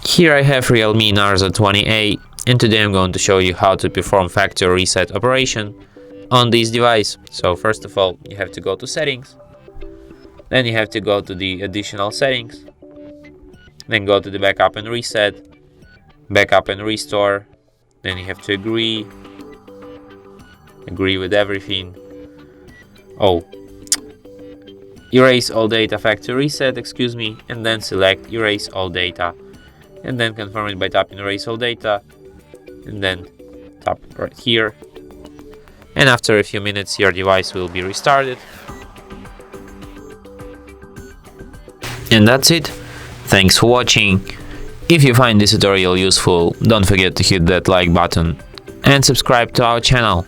Here I have REALME Narzo 20A, and today I'm going to show you how to perform factory reset operation on this device. So first of all, you have to go to settings, then you have to go to the additional settings, then go to the backup and reset, backup and restore, then you have to agree with everything. Erase all data factory reset, and then select erase all data, and then confirm it by tapping erase all data, and then tap right here, and after a few minutes your device will be restarted. And that's it. Thanks for watching. If you find this tutorial useful, don't forget to hit that like button and subscribe to our channel.